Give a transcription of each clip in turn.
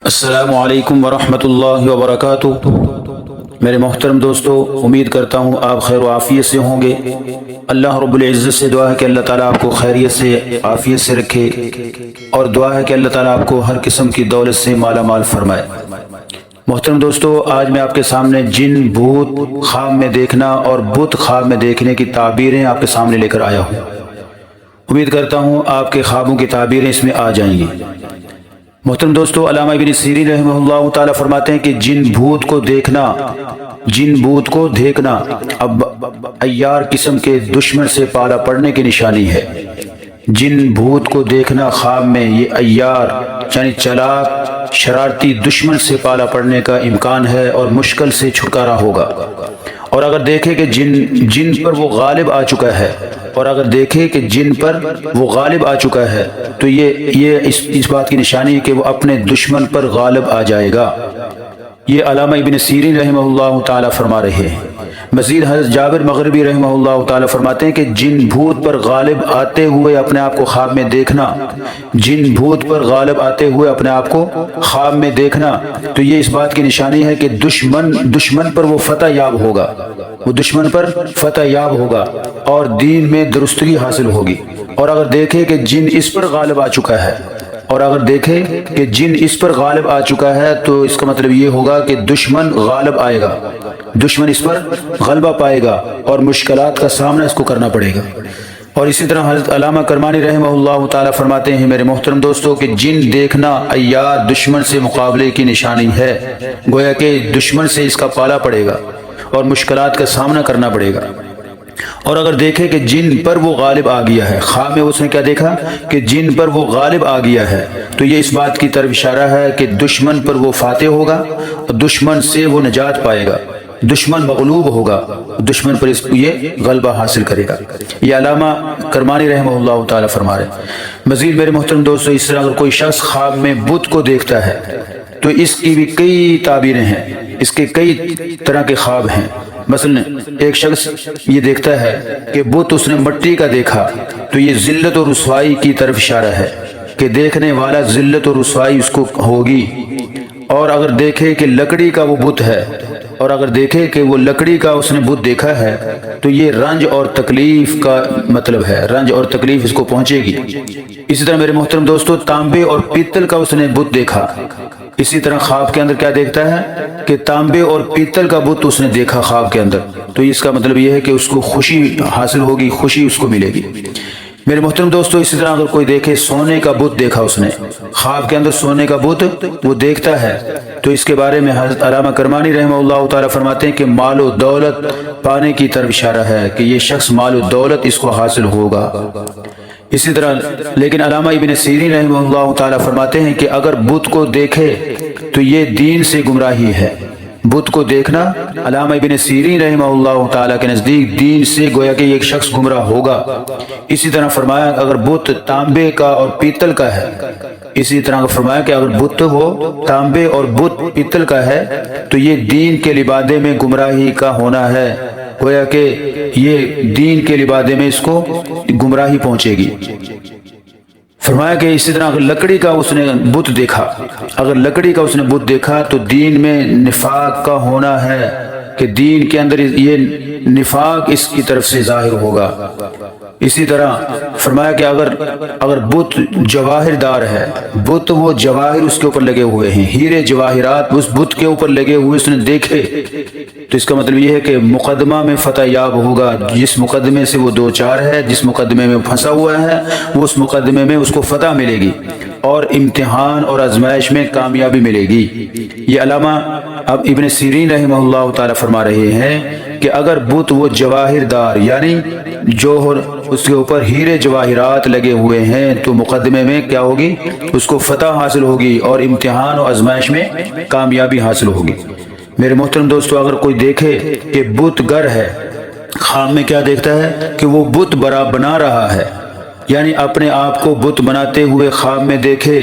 السلام علیکم ورحمۃ اللہ وبرکاتہ۔ میرے محترم دوستو، امید کرتا ہوں آپ خیر و عافیت سے ہوں گے۔ اللہ رب العزت سے دعا ہے کہ اللہ تعالیٰ آپ کو خیریت سے عافیت سے رکھے، اور دعا ہے کہ اللہ تعالیٰ آپ کو ہر قسم کی دولت سے مالا مال فرمائے۔ محترم دوستو، آج میں آپ کے سامنے جن بھوت خواب میں دیکھنا اور بت خواب میں دیکھنے کی تعبیریں آپ کے سامنے لے کر آیا ہوں۔ امید کرتا ہوں آپ کے خوابوں کی تعبیریں اس میں آ جائیں گی۔ محترم دوستو، علامہ ابن سیرین رحمہ اللہ تعالیٰ فرماتے ہیں کہ جن بھوت کو دیکھنا اب عیار قسم کے دشمن سے پالا پڑنے کی نشانی ہے۔ جن بھوت کو دیکھنا خواب میں، یہ عیار یعنی چلاک شرارتی دشمن سے پالا پڑنے کا امکان ہے اور مشکل سے چھٹکارا ہوگا۔ اور اگر دیکھے کہ جن پر وہ غالب آ چکا ہے تو یہ اس بات کی نشانی ہے کہ وہ اپنے دشمن پر غالب آ جائے گا۔ یہ علامہ ابن سیرین رحمہ اللہ تعالیٰ فرما رہے ہیں۔ مزید حضرت جابر مغربی رحمہ اللہ تعالیٰ فرماتے ہیں کہ جن بھوت پر غالب آتے ہوئے اپنے آپ کو خواب میں دیکھنا، تو یہ اس بات کی نشانی ہے کہ دشمن پر وہ فتح یاب ہوگا اور دین میں درستگی حاصل ہوگی۔ اور اگر دیکھے کہ جن اس پر غالب آ چکا ہے تو اس کا مطلب یہ ہوگا کہ دشمن غالب آئے گا، دشمن اس پر غلبہ پائے گا اور مشکلات کا سامنا اس کو کرنا پڑے گا۔ اور اسی طرح حضرت علامہ کرمانی رحمہ اللہ تعالیٰ فرماتے ہیں میرے محترم دوستوں کہ جن دیکھنا عیار دشمن سے مقابلے کی نشانی ہے، گویا کہ دشمن سے اس کا پالا پڑے گا اور مشکلات کا سامنا کرنا پڑے گا۔ اور اگر دیکھے کہ جن پر وہ غالب آ گیا ہے، خواب میں اس نے کیا دیکھا کہ جن پر وہ غالب آ گیا ہے، تو یہ اس بات کی طرف اشارہ ہے کہ دشمن پر وہ فاتح ہوگا اور دشمن سے وہ نجات پائے گا، دشمن مغلوب ہوگا، دشمن پر یہ غلبہ حاصل کرے گا۔ یہ علامہ کرمانی رحمہ اللہ تعالیٰ فرما رہے ہیں۔ مزید میرے محترم دوستو، اس طرح اگر کوئی شخص خواب میں بت کو دیکھتا ہے تو اس کی بھی کئی تعبیریں ہیں، اس کے کئی طرح کے خواب ہیں۔ مثلا ایک شخص یہ دیکھتا ہے کہ بت اس نے مٹی کا دیکھا تو یہ ذلت و رسوائی کی طرف اشارہ ہے کہ دیکھنے والا ذلت و رسوائی اس کو ہوگی۔ اور اگر دیکھے کہ لکڑی کا وہ بت ہے، اور اگر دیکھے کہ وہ لکڑی کا اس نے بت دیکھا ہے تو یہ رنج اور تکلیف کا مطلب ہے، رنج اور تکلیف اس کو پہنچے گی۔ اسی طرح میرے محترم دوستو، تانبے اور پیتل کا اس نے بت دیکھا، اسی طرح خواب کے اندر کیا دیکھتا ہے کہ تانبے اور پیتل کا بت اس نے دیکھا خواب کے اندر، تو اس کا مطلب یہ ہے کہ اس کو خوشی حاصل ہوگی، خوشی اس کو ملے گی۔ میرے محترم دوستو، اسی طرح اگر کوئی دیکھے سونے کا بت دیکھا اس نے خواب کے اندر، سونے کا بت وہ دیکھتا ہے، تو اس کے بارے میں حضرت علامہ کرمانی رحمہ اللہ تعالیٰ فرماتے ہیں کہ مال و دولت پانے کی طرف اشارہ ہے کہ یہ شخص مال و دولت اس کو حاصل ہوگا۔ اسی طرح لیکن علامہ ابن سیرین رحمہ اللہ تعالیٰ فرماتے ہیں کہ اگر بت کو دیکھے تو یہ دین سے گمراہی ہے۔ بت کو دیکھنا علامہ ابن سیرین رحمہ اللہ تعالیٰ کے نزدیک دین سے گویا کہ ایک شخص گمراہ ہوگا۔ اسی طرح فرمایا اگر بت تانبے کا اور پیتل کا ہے، اسی طرح فرمایا کہ اگر بت وہ تانبے اور بت پیتل کا ہے تو یہ دین کے لبادے میں گمراہی کا ہونا ہے، گویا کہ یہ دین کے لبادے میں اس کو گمراہی پہنچے گی۔ فرمایا کہ اسی طرح اگر لکڑی کا اس نے بت دیکھا تو دین میں نفاق کا ہونا ہے کہ دین کے اندر یہ نفاق اس کی طرف سے ظاہر ہوگا۔ اسی طرح فرمایا کہ اگر بت جواہر دار ہے، بت وہ جواہر اس کے اوپر لگے ہوئے ہیں، ہیرے جواہرات اس بت کے اوپر لگے ہوئے اس نے دیکھے، تو اس کا مطلب یہ ہے کہ مقدمہ میں فتح یاب ہوگا۔ جس مقدمے سے وہ دو چار ہے، جس مقدمے میں پھنسا ہوا ہے، وہ اس مقدمے میں اس کو فتح ملے گی اور امتحان اور آزمائش میں کامیابی ملے گی۔ یہ علامہ اب ابن سیرین رحمہ اللہ تعالیٰ فرما رہے ہیں کہ اگر بت وہ جواہر دار یعنی جوہر اس کے اوپر ہیرے جواہرات لگے ہوئے ہیں تو مقدمے میں کیا ہوگی، اس کو فتح حاصل ہوگی اور امتحان و آزمائش میں کامیابی حاصل ہوگی۔ میرے محترم دوستو، اگر کوئی دیکھے کہ بت گر ہے، خواب میں کیا دیکھتا ہے کہ وہ بت بنا رہا ہے، یعنی اپنے آپ کو بت بناتے ہوئے خواب میں دیکھے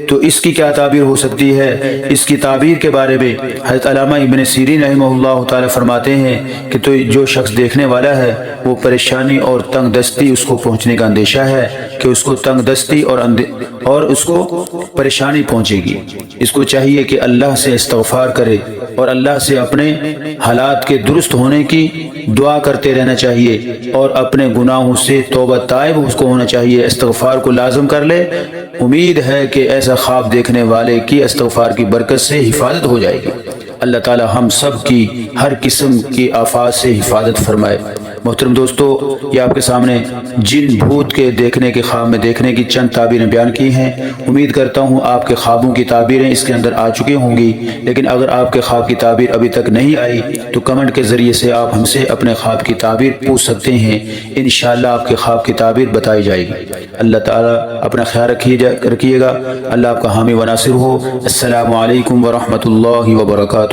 تو اس کی کیا تعبیر ہو سکتی ہے؟ اس کی تعبیر کے بارے میں حضرت علامہ ابن سیرین رحمہ اللہ تعالیٰ فرماتے ہیں کہ تو جو شخص دیکھنے والا ہے وہ پریشانی اور تنگ دستی اس کو پہنچنے کا اندیشہ ہے، کہ اس کو تنگ دستی اور اس کو پریشانی پہنچے گی۔ اس کو چاہیے کہ اللہ سے استغفار کرے اور اللہ سے اپنے حالات کے درست ہونے کی دعا کرتے رہنا چاہیے، اور اپنے گناہوں سے توبہ طائب اس کو ہونا چاہیے، استغفار کو لازم کر لے۔ امید ہے کہ ایسا خواب دیکھنے والے کی استغفار کی برکت سے حفاظت ہو جائے گی۔ اللہ تعالی ہم سب کی ہر قسم کی آفات سے حفاظت فرمائے۔ محترم دوستو، یہ آپ کے سامنے جن بھوت کے دیکھنے کے خواب میں دیکھنے کی چند تعبیریں بیان کی ہیں۔ امید کرتا ہوں آپ کے خوابوں کی تعبیریں اس کے اندر آ چکی ہوں گی، لیکن اگر آپ کے خواب کی تعبیر ابھی تک نہیں آئی تو کمنٹ کے ذریعے سے آپ ہم سے اپنے خواب کی تعبیر پوچھ سکتے ہیں، انشاءاللہ آپ کے خواب کی تعبیر بتائی جائے گی۔ اللہ تعالیٰ اپنا خیال رکھیے گا۔ اللہ آپ کا حامی و ناصر ہو۔ السلام علیکم ورحمۃ اللہ وبرکاتہ۔